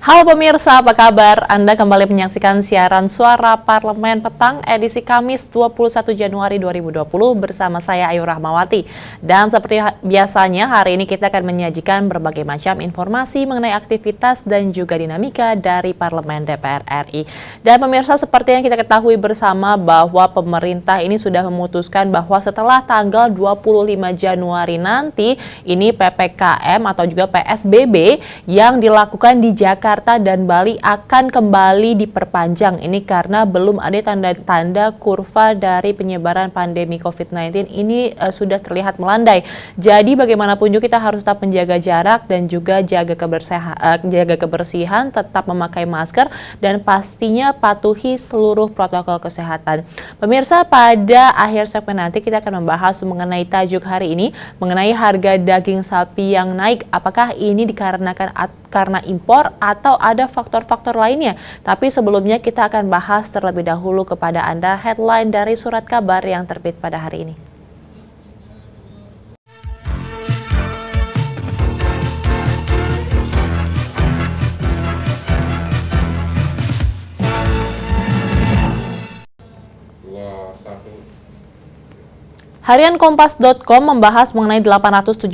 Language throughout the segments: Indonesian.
Halo pemirsa, apa kabar? Anda kembali menyaksikan siaran Suara Parlemen Petang edisi Kamis 21 Januari 2020 bersama saya Ayu Rahmawati. Dan seperti biasanya hari ini kita akan menyajikan berbagai macam informasi mengenai aktivitas dan juga dinamika dari Parlemen DPR RI. Dan pemirsa, seperti yang kita ketahui bersama bahwa pemerintah ini sudah memutuskan bahwa setelah tanggal 25 Januari nanti ini PPKM atau juga PSBB yang dilakukan di Jakarta dan Bali akan kembali diperpanjang. Ini karena belum ada tanda-tanda kurva dari penyebaran pandemi COVID-19 ini sudah terlihat melandai. Jadi bagaimanapun juga kita harus tetap menjaga jarak dan juga jaga kebersihan, tetap memakai masker dan pastinya patuhi seluruh protokol kesehatan. Pemirsa, pada akhir segmen nanti kita akan membahas mengenai tajuk hari ini, mengenai harga daging sapi yang naik. Apakah ini dikarenakan karena impor atau ada faktor-faktor lainnya? Tapi sebelumnya kita akan bahas terlebih dahulu kepada Anda headline dari surat kabar yang terbit pada hari ini. Harian Kompas.com membahas mengenai 871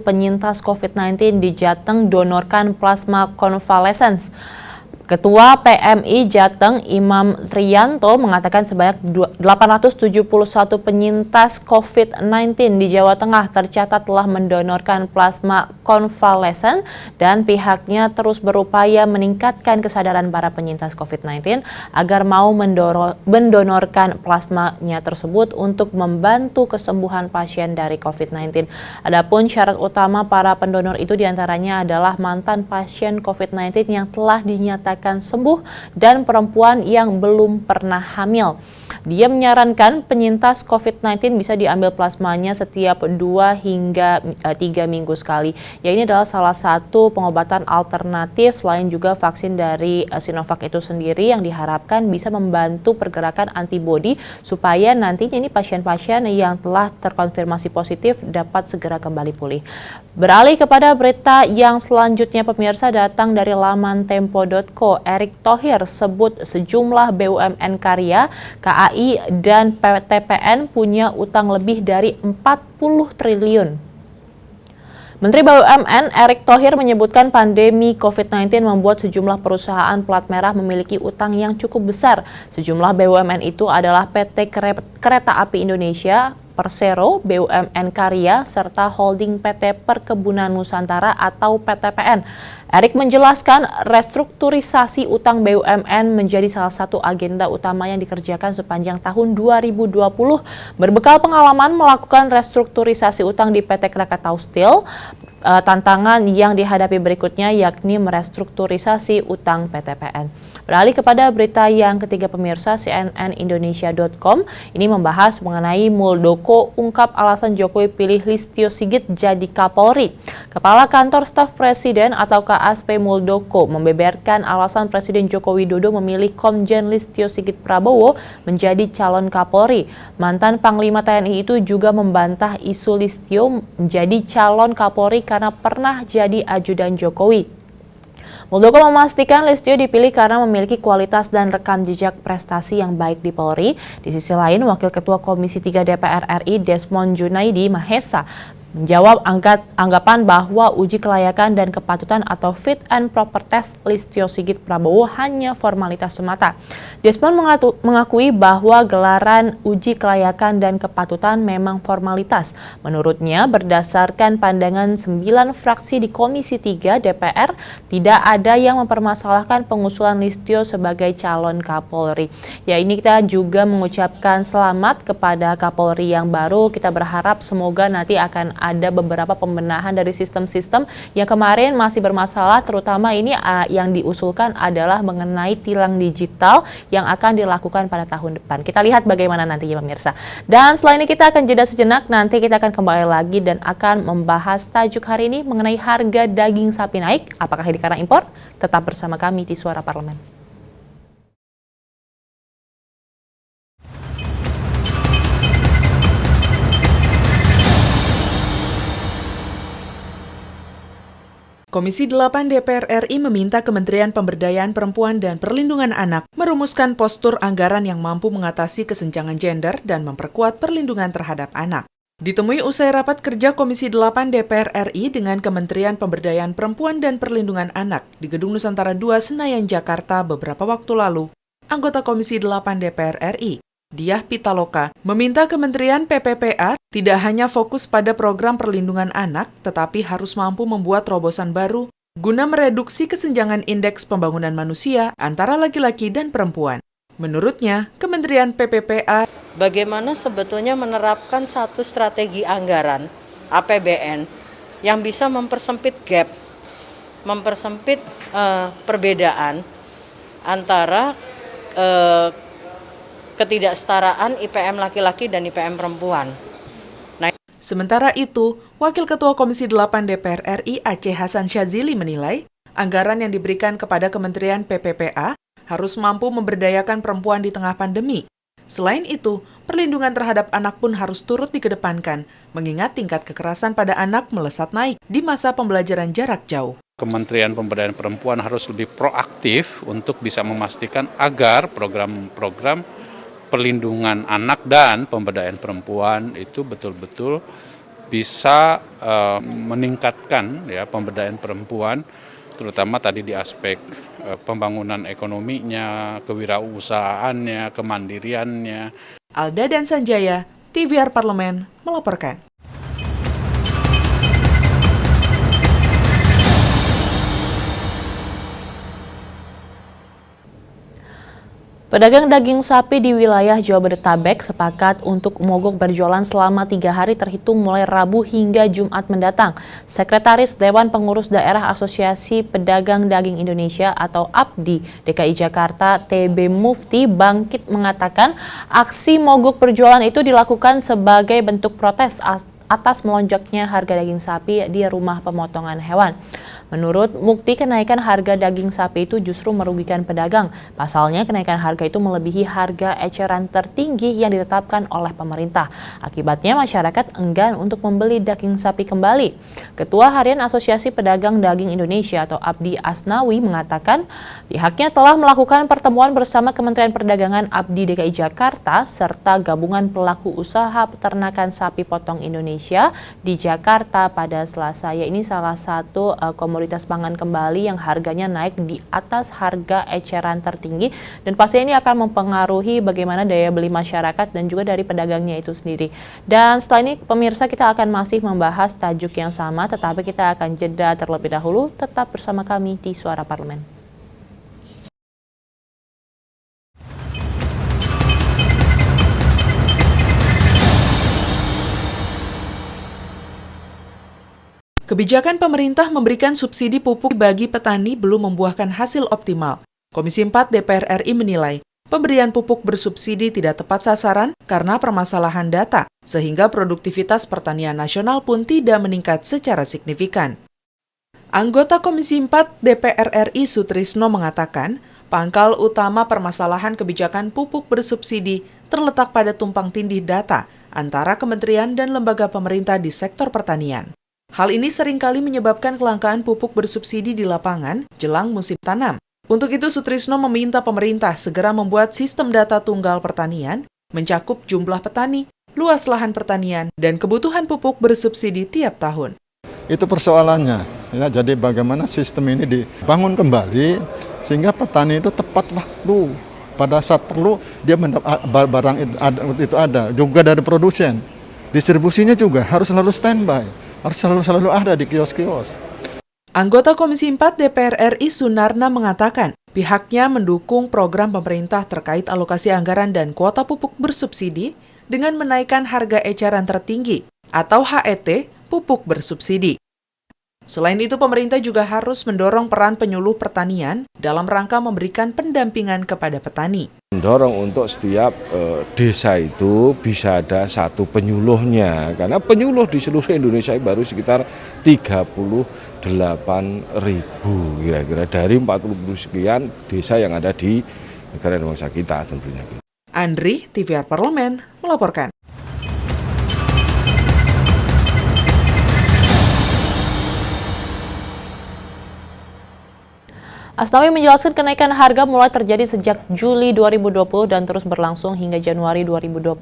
penyintas COVID-19 di Jateng donorkan plasma konvalesens. Ketua PMI Jateng Imam Triyanto mengatakan sebanyak 871 penyintas COVID-19 di Jawa Tengah tercatat telah mendonorkan plasma konvalesen dan pihaknya terus berupaya meningkatkan kesadaran para penyintas COVID-19 agar mau mendonorkan plasmanya tersebut untuk membantu kesembuhan pasien dari COVID-19. Adapun syarat utama para pendonor itu diantaranya adalah mantan pasien COVID-19 yang telah dinyatakan sembuh dan perempuan yang belum pernah hamil. Dia menyarankan penyintas COVID-19 bisa diambil plasmanya setiap 2 hingga 3 minggu sekali. Ya, ini adalah salah satu pengobatan alternatif selain juga vaksin dari Sinovac itu sendiri yang diharapkan bisa membantu pergerakan antibodi supaya nantinya ini pasien-pasien yang telah terkonfirmasi positif dapat segera kembali pulih. Beralih kepada berita yang selanjutnya, pemirsa, datang dari laman tempo.co. Erick Thohir sebut sejumlah BUMN karya, KAI, dan PTPN punya utang lebih dari 40 triliun. Menteri BUMN Erick Thohir menyebutkan pandemi COVID-19 membuat sejumlah perusahaan plat merah memiliki utang yang cukup besar. Sejumlah BUMN itu adalah PT Kereta Api Indonesia, Persero, BUMN Karya, serta holding PT Perkebunan Nusantara atau PTPN. Erick menjelaskan restrukturisasi utang BUMN menjadi salah satu agenda utama yang dikerjakan sepanjang tahun 2020. Berbekal pengalaman melakukan restrukturisasi utang di PT Krakatau Steel, tantangan yang dihadapi berikutnya yakni merestrukturisasi utang PTPN. Beralih kepada berita yang ketiga, pemirsa, cnnindonesia.com ini membahas mengenai Muldoko ungkap alasan Jokowi pilih Listio Sigit jadi Kapolri. Kepala Kantor Staf Presiden atau KASP Muldoko membeberkan alasan Presiden Joko Widodo memilih Komjen Listio Sigit Prabowo menjadi calon Kapolri. Mantan Panglima TNI itu juga membantah isu Listio menjadi calon Kapolri karena pernah jadi ajudan Jokowi. Muldoko memastikan Listio dipilih karena memiliki kualitas dan rekam jejak prestasi yang baik di Polri. Di sisi lain, Wakil Ketua Komisi 3 DPR RI Desmond Junaidi Mahesa menjawab anggapan bahwa uji kelayakan dan kepatutan atau fit and proper test Listio Sigit Prabowo hanya formalitas semata. Desmond mengakui bahwa gelaran uji kelayakan dan kepatutan memang formalitas. Menurutnya, berdasarkan pandangan 9 fraksi di Komisi 3 DPR, tidak ada yang mempermasalahkan pengusulan Listio sebagai calon Kapolri. Ya, ini kita juga mengucapkan selamat kepada Kapolri yang baru. Kita berharap semoga nanti akan ada beberapa pembenahan dari sistem-sistem yang kemarin masih bermasalah, terutama ini yang diusulkan adalah mengenai tilang digital yang akan dilakukan pada tahun depan. Kita lihat bagaimana nantinya, pemirsa. Dan selain ini kita akan jeda sejenak, nanti kita akan kembali lagi dan akan membahas tajuk hari ini mengenai harga daging sapi naik. Apakah ini karena impor? Tetap bersama kami di Suara Parlemen. Komisi 8 DPR RI meminta Kementerian Pemberdayaan Perempuan dan Perlindungan Anak merumuskan postur anggaran yang mampu mengatasi kesenjangan gender dan memperkuat perlindungan terhadap anak. Ditemui usai rapat kerja Komisi 8 DPR RI dengan Kementerian Pemberdayaan Perempuan dan Perlindungan Anak di Gedung Nusantara II Senayan, Jakarta beberapa waktu lalu, anggota Komisi 8 DPR RI, Diah Pitaloka, meminta Kementerian PPPA tidak hanya fokus pada program perlindungan anak, tetapi harus mampu membuat terobosan baru guna mereduksi kesenjangan indeks pembangunan manusia antara laki-laki dan perempuan. Menurutnya, Kementerian PPPA bagaimana sebetulnya menerapkan satu strategi anggaran APBN yang bisa mempersempit gap, mempersempit perbedaan antara ketidaksetaraan IPM laki-laki dan IPM perempuan. Sementara itu, Wakil Ketua Komisi 8 DPR RI Aceh Hasan Syazili menilai, anggaran yang diberikan kepada Kementerian PPPA harus mampu memberdayakan perempuan di tengah pandemi. Selain itu, perlindungan terhadap anak pun harus turut dikedepankan, mengingat tingkat kekerasan pada anak melesat naik di masa pembelajaran jarak jauh. Kementerian Pemberdayaan Perempuan harus lebih proaktif untuk bisa memastikan agar program-program perlindungan anak dan pemberdayaan perempuan itu betul-betul bisa meningkatkan ya pemberdayaan perempuan, terutama tadi di aspek pembangunan ekonominya, kewirausahaannya, kemandiriannya. Alda dan Sanjaya, TVR Parlemen, melaporkan. Pedagang daging sapi di wilayah Jabodetabek sepakat untuk mogok berjualan selama 3 hari terhitung mulai Rabu hingga Jumat mendatang. Sekretaris Dewan Pengurus Daerah Asosiasi Pedagang Daging Indonesia atau APDI DKI Jakarta TB Mufti Bangkit mengatakan aksi mogok berjualan itu dilakukan sebagai bentuk protes atas melonjaknya harga daging sapi di rumah pemotongan hewan. Menurut Mukti, kenaikan harga daging sapi itu justru merugikan pedagang. Pasalnya, kenaikan harga itu melebihi harga eceran tertinggi yang ditetapkan oleh pemerintah. Akibatnya, masyarakat enggan untuk membeli daging sapi kembali. Ketua Harian Asosiasi Pedagang Daging Indonesia atau Abdi Asnawi mengatakan, pihaknya telah melakukan pertemuan bersama Kementerian Perdagangan APDI DKI Jakarta serta Gabungan Pelaku Usaha Peternakan Sapi Potong Indonesia di Jakarta pada Selasa. Ya, ini salah satu komoditas pangan kembali yang harganya naik di atas harga eceran tertinggi dan pasti ini akan mempengaruhi bagaimana daya beli masyarakat dan juga dari pedagangnya itu sendiri. Dan setelah ini pemirsa kita akan masih membahas tajuk yang sama tetapi kita akan jeda terlebih dahulu. Tetap bersama kami di Suara Parlemen. Kebijakan pemerintah memberikan subsidi pupuk bagi petani belum membuahkan hasil optimal. Komisi 4 DPR RI menilai, pemberian pupuk bersubsidi tidak tepat sasaran karena permasalahan data, sehingga produktivitas pertanian nasional pun tidak meningkat secara signifikan. Anggota Komisi 4 DPR RI Sutrisno mengatakan, pangkal utama permasalahan kebijakan pupuk bersubsidi terletak pada tumpang tindih data antara kementerian dan lembaga pemerintah di sektor pertanian. Hal ini seringkali menyebabkan kelangkaan pupuk bersubsidi di lapangan jelang musim tanam. Untuk itu, Sutrisno meminta pemerintah segera membuat sistem data tunggal pertanian, mencakup jumlah petani, luas lahan pertanian, dan kebutuhan pupuk bersubsidi tiap tahun. Itu persoalannya. Ya, jadi bagaimana sistem ini dibangun kembali sehingga petani itu tepat waktu. Pada saat perlu, dia barang itu ada. Juga dari produsen. Distribusinya juga harus selalu standby. Harus selalu ada di kios-kios. Anggota Komisi 4 DPR RI Sunarna mengatakan, pihaknya mendukung program pemerintah terkait alokasi anggaran dan kuota pupuk bersubsidi dengan menaikkan harga eceran tertinggi atau HET pupuk bersubsidi. Selain itu, pemerintah juga harus mendorong peran penyuluh pertanian dalam rangka memberikan pendampingan kepada petani. Mendorong untuk setiap desa itu bisa ada satu penyuluhnya, karena penyuluh di seluruh Indonesia baru sekitar 38.000 kira-kira dari 40 sekian desa yang ada di negara bangsa kita tentunya. Andri, TVR Parlemen, melaporkan. Asnawi menjelaskan kenaikan harga mulai terjadi sejak Juli 2020 dan terus berlangsung hingga Januari 2021.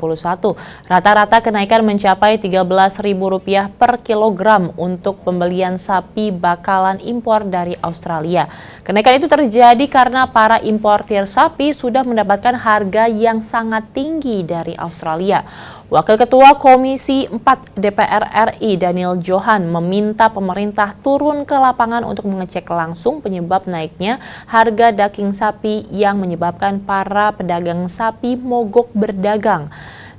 Rata-rata kenaikan mencapai Rp13.000 per kilogram untuk pembelian sapi bakalan impor dari Australia. Kenaikan itu terjadi karena para importir sapi sudah mendapatkan harga yang sangat tinggi dari Australia. Wakil Ketua Komisi 4 DPR RI Daniel Johan meminta pemerintah turun ke lapangan untuk mengecek langsung penyebab naiknya harga daging sapi yang menyebabkan para pedagang sapi mogok berdagang.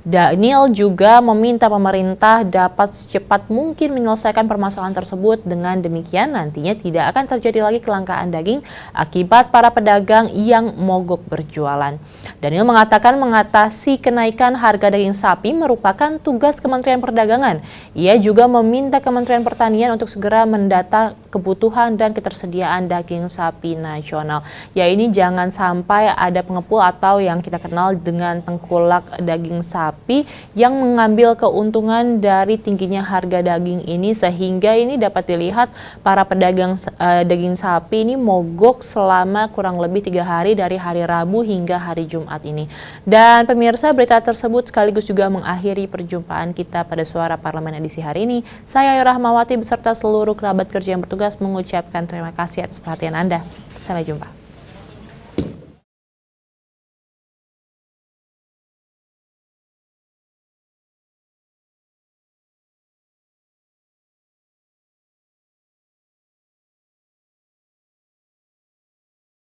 Daniel juga meminta pemerintah dapat secepat mungkin menyelesaikan permasalahan tersebut. Dengan demikian nantinya tidak akan terjadi lagi kelangkaan daging akibat para pedagang yang mogok berjualan. Daniel mengatakan mengatasi kenaikan harga daging sapi merupakan tugas Kementerian Perdagangan. Ia juga meminta Kementerian Pertanian untuk segera mendata kebutuhan dan ketersediaan daging sapi nasional. Ya, ini jangan sampai ada pengepul atau yang kita kenal dengan tengkulak daging sapi yang mengambil keuntungan dari tingginya harga daging ini, sehingga ini dapat dilihat para pedagang daging sapi ini mogok selama kurang lebih 3 hari dari hari Rabu hingga hari Jumat ini. Dan pemirsa, berita tersebut sekaligus juga mengakhiri perjumpaan kita pada Suara Parlemen edisi hari ini. Saya Ayu Rahmawati beserta seluruh kerabat kerja yang bertugas mengucapkan terima kasih atas perhatian Anda. Sampai jumpa.